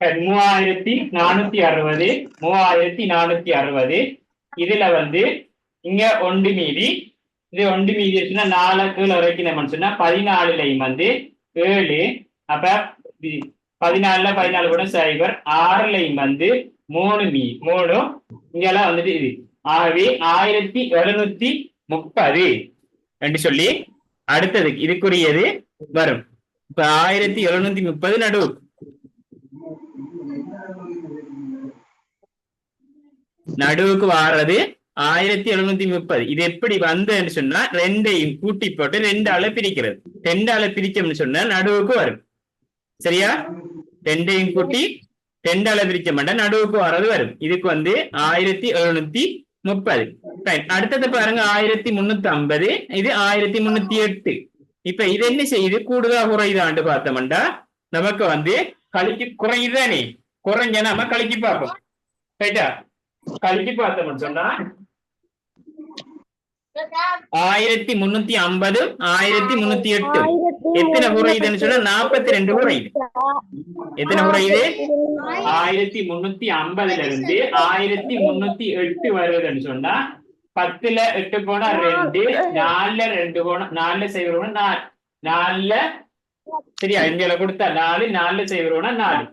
3460 3460. இதுல இங்க ஒன்று மீதி, இது ஒன்று மீதி இருக்குன்னா 4 கீழே இறக்கணும்னு சொன்னா 14லையும் 7. அப்ப 14ல 14 கூட 0, 6லையும் 3 இங்கெல்லாம் இது. ஆகவே 1730 என்று சொல்லி அடுத்தது இதுக்குரியது வரும். இப்ப 1730 நடுவு நடுவுக்கு வாரது 1730. இது எப்படி வந்ததுன்னு சொன்னா ரெண்டையும் கூட்டி போட்டு 2ஆல பிரிக்கிறது. 2ஆல பிரிச்சோம்னு சொன்னா நடுவுக்கு வரும். சரியா? 2ஐயும் கூட்டி 2ஆல பிரிச்ச மாட்டா நடுவுக்கு வாரது வரும். இதுக்கு 1730. அடுத்தது பாருங்க 1350, இது 1308. இப்ப இது என்ன செய்யுது? கூடுதலா குறையுதான்னு பார்த்தோம்டா நமக்கு கழிக்கு குறையுதானே, குறைஞ்ச நம்ம கழிக்கு பார்ப்போம். ரைட்டா? கழிக்கு பார்த்தோம்னு சொன்னா 1350 1308 எத்தனை குறையுதுன்னு சொன்னா 42 குறையுது. எத்தனை குறையுது? 1350ல இருந்து 1308 வருதுன்னு சொன்னா 10ல 8 போனா 2, 4ல 2 போனா 4ல 0 போனா 4ல சரியா இந்தியால கொடுத்தா 4, 4ல 0 போனா 4.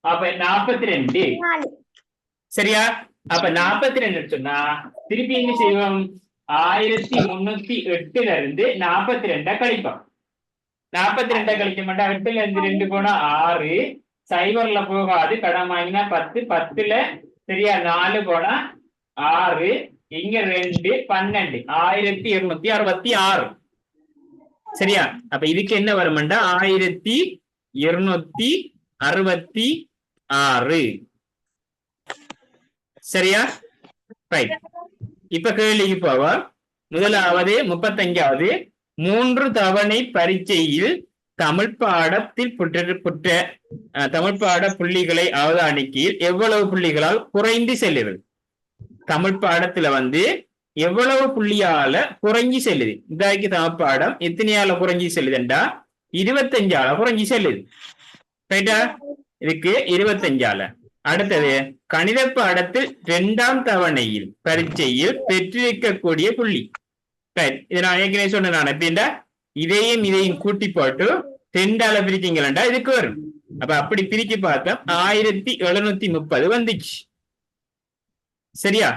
அப்ப 42. சரியா? அப்ப 42 சொன்னா திருப்பி என்ன செய்வோம்? 1308ல இருந்து 42 கழிப்போம். 42 கழிக்க மாட்டா 8ல இருந்து 2 போனா 6, 0ல போகாது, கடன் வாங்கினா 10, 10ல சரியா 4 போனா 6, இங்க 2 12, 1266. சரியா? அப்ப இதுக்கு என்ன வரும்டா 1266. சரியா? ரைட். இப்ப கேள்விக்கு போவா. முதலாவது 35வது 3 தவணை பரீட்சையில் தமிழ் பாடத்தில் தமிழ் பாட புள்ளிகளை அவதானிக்கையில் எவ்வளவு புள்ளிகளால் குறைந்து செல்லுது? தமிழ் பாடத்துல எவ்வளவு புள்ளியால குறைஞ்சி செல்லுது? இதாக்கி தமிழ் பாடம் எத்தனையால குறைஞ்சி செல்லுதுண்டா 25ஆல குறைஞ்சி செல்லுது. ரைட்டா? இதுக்கு 25ஆல. அடுத்தது கணித பாடத்தில் 2ஆம் தவணையில் பரீட்சையில் பெற்றிருக்கக்கூடிய புள்ளி. இதை நான் ஏற்கனவே சொன்னேன். எப்படின்னா இதையும் கூட்டி போட்டு 2ஆல பிரிக்கீங்களா இதுக்கு வரும். அப்ப அப்படி பிரிக்க பார்த்தா 1730 வந்துச்சு. சரியா?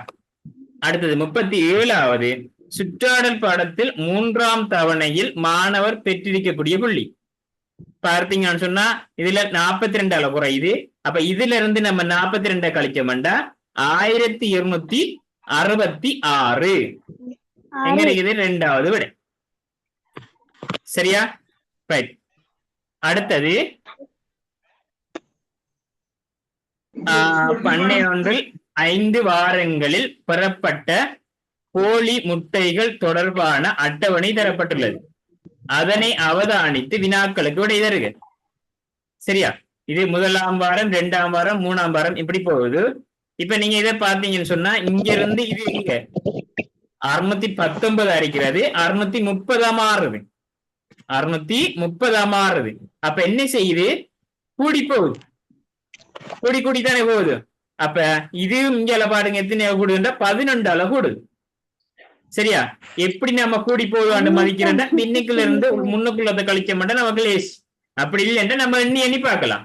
அடுத்தது 37வது சுற்றாடல் பாடத்தில் 3ஆம் தவணையில் மாணவர் பெற்றிருக்கக்கூடிய புள்ளி. பார்த்தீங்கன்னு சொன்னா இதுல 42ஆல குறையுது. அப்ப இதுல இருந்து நம்ம 42 கழிச்சோம்டா 1266. எங்க இருக்குது? 2வது விட. சரியா? ரைட். அடுத்தது பண்ணை ஒன்றில் 5 வாரங்களில் பெறப்பட்ட கோழி முட்டைகள் தொடர்பான அட்டவணை தரப்பட்டுள்ளது. அதனை அவதானித்து வினாக்களுக்கு விடை தருக. சரியா? இது 1ஆம் வாரம், 2ஆம் வாரம், 3ஆம் வாரம் இப்படி போகுது. இப்ப நீங்க இதை பார்த்தீங்கன்னு சொன்னா இங்க இருந்து இது எங்க 619 இருக்கிறது, 630 மாறுது, 630 மாறுது. அப்ப என்ன செய்யுது? கூடி போகுது, கூடி தானே போகுது. அப்ப இது இங்கால பாருங்க எத்தனை கூடுதுண்டா 11ஆல கூடுது. சரியா? எப்படி நம்ம கூடி போகுது மதிக்கிறோம்னா இன்னைக்குள்ள இருந்து முன்னுக்குள்ளத கழிக்க மாட்டோம் நமக்கு லேஸ். அப்படி இல்லைன்னா நம்ம எண்ணி பார்க்கலாம்.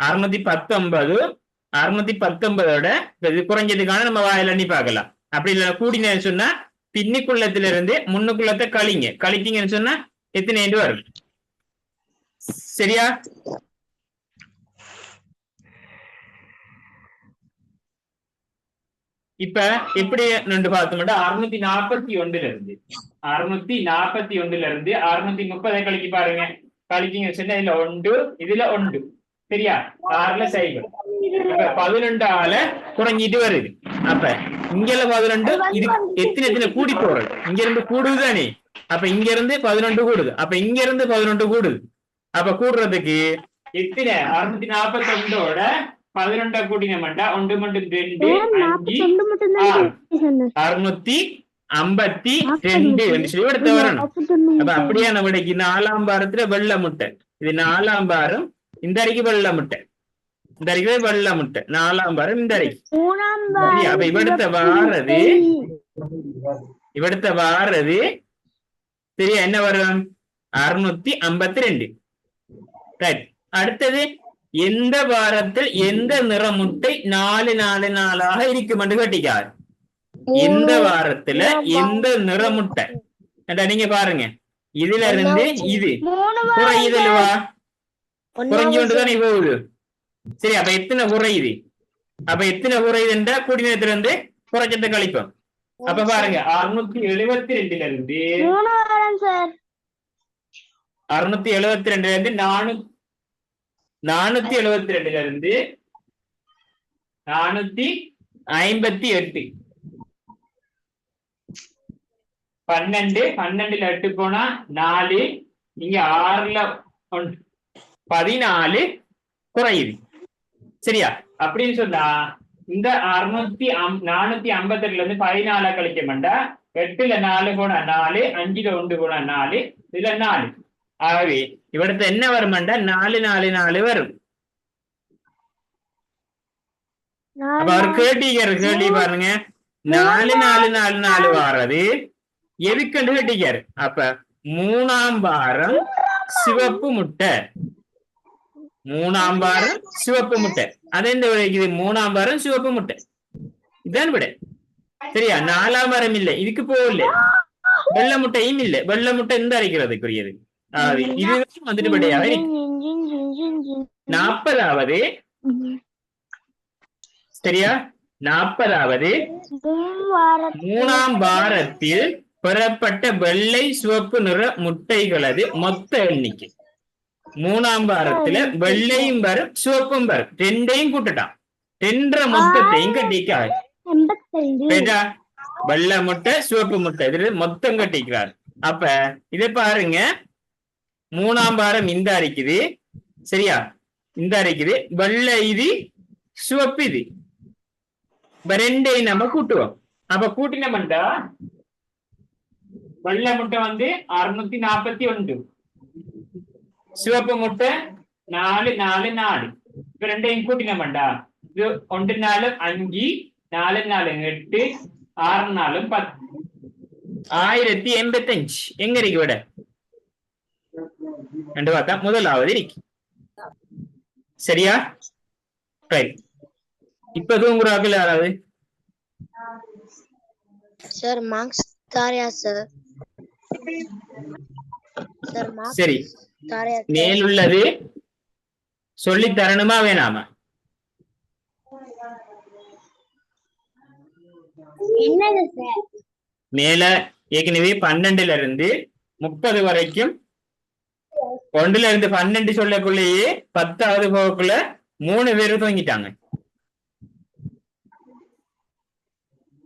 619ஓட இது குறைஞ்சதுக்கான நம்ம வாயில எண்ணி பார்க்கலாம். அப்படி இல்லை கூடின சொன்னா பின்னிக்குள்ளத்துல இருந்து முன்னுக்குள்ளத்தை கழிக்கீங்கன்னு சொன்னா எத்தனை வரும்? சரியா? இப்ப எப்படி ரெண்டு பார்த்தோம்னா 641 இருந்து 630 கழிக்க பாருங்க. கழிக்கீங்க சொன்னா இதுல 1, இதுல 1. சரியா? 6ல 0. இப்ப 11ஆல குறைஞ்சிட்டு வருது. அப்ப இங்கல 11 இது எத்தனை கூடி போறது? இங்க இருந்து கூடுதுதானே. அப்ப இங்க இருந்து 11 கூடுது. அப்ப இங்க இருந்து 11 கூடுது. அப்ப கூடுறதுக்கு எத்தனை 641ஓட 11 கூட்டினோம்டா 1 மட்டும் 2 5 652 சொல்லி எடுத்து வரணும். அப்ப அப்படியே நம்மளுக்கு 4ஆம் வாரத்துல வெள்ளை முட்டை. இது 4ஆம் வாரம் இந்த அறைக்கு வெள்ளை முட்டை. இந்த அரைக்கிறது வெள்ளை முட்டை. 4ஆம் வாரம் இந்த அரைக்கு. மூணாம் சரியா? அப்ப இവിടുത്തെ வாரது சரியா என்ன வரும்? 652. ரைட். அடுத்தது எந்த வாரத்தில் எந்த நிற முட்டை 4 4 4ஆக இருக்கும் என்று கேட்டிக்காரு. எந்த வாரத்துல எந்த நிற முட்டை? நீங்க பாருங்க, இதுல இருந்து இது குறையுதல்வா, குறைஞ்சு கொண்டுதானே போகுது. சரி, அப்ப எத்தனை குறையுது? அப்ப எத்தனை குறையுதுன்றா குடிநீரத்துல இருந்து குறைச்சத்தை கழிப்போம். அப்ப பாருங்க 672ல இருந்து 672ல இருந்து 472ல இருந்து 458. 12 12ல 8 போனா 4, இங்க 6ல 14 குறையுது. சரியா? அப்படின்னு சொன்னா இந்த 452ல இருந்து 14 கழிக்க மாட்டா. 8ல 4 போனா 4, 5ல 1 போனா 4, இதுல 4. ஆகவே இവിടുത്തെ என்ன வருமாண்டா 4 4 4 வரும். அப்ப அவர் கேள்வி பாருங்க, 4 4 4 4 வாரது எதுக்குன்னு கேட்டிக்காரு. அப்ப 3ஆம் வாரம் சிவப்பு முட்டை. 3ஆம் வாரம் சிவப்பு முட்டை. அது எந்த விடைக்குது? 3ஆம் வாரம் சிவப்பு முட்டை. இதான் விட. சரியா? 4ஆம் வாரம் இல்லை, இதுக்கு போகல. வெள்ளை முட்டையும் இல்லை. வெள்ளை முட்டை இந்த அரைக்கிறதுக்குரியது. இதுதான் வந்துட்டு விடையாக இருக்கு. 40வது சரியா? 40வது 3ஆம் வாரத்தில் பெறப்பட்ட வெள்ளை சிவப்பு நிற முட்டைகளது மொத்த எண்ணிக்கை. 3ஆம் வாரத்துல வெள்ளையும் வரும் சிவப்பும் வரும், ரெண்டையும் கூட்டட்டான். 2 மொத்தத்தையும் கட்டிக்காரு. வெள்ளை முட்டை சிவப்பு முட்டை இது மொத்தம் கட்டிக்கிறார். அப்ப இதை பாருங்க, 3ஆம் வாரம் இந்த அரைக்குது. சரியா? இந்த அரைக்குது வெள்ளை, இது சிவப்பு, இது ரெண்டையும் நம்ம கூட்டுவோம். அப்ப கூட்டினோம்டா வெள்ளை முட்டை வந்து 641, சிவப்பு முட்டை 4 4 4. இப்ப ரெண்டையும் கூட்டினோம்டா இது 1 4 5, 4 4 8, 6 4 10, 1085. எங்க இருக்கு விட? ரெண்டு பார்த்தா முதலாவது இருக்கு. சரியா? இப்ப தூங்குறாக்கள் யாராவது? சார் மார்க்ஸ் தாரியா சார். சரி, மேலுள்ளது சொல்லி தரணுமா வேணாமா? மேல ஏற்கனவே 12ல இருந்து 30 வரைக்கும் 1ல இருந்து 12 சொல்லக்குள்ளேயே 10வது போகக்குள்ள 3 பேரு தூங்கிட்டாங்க.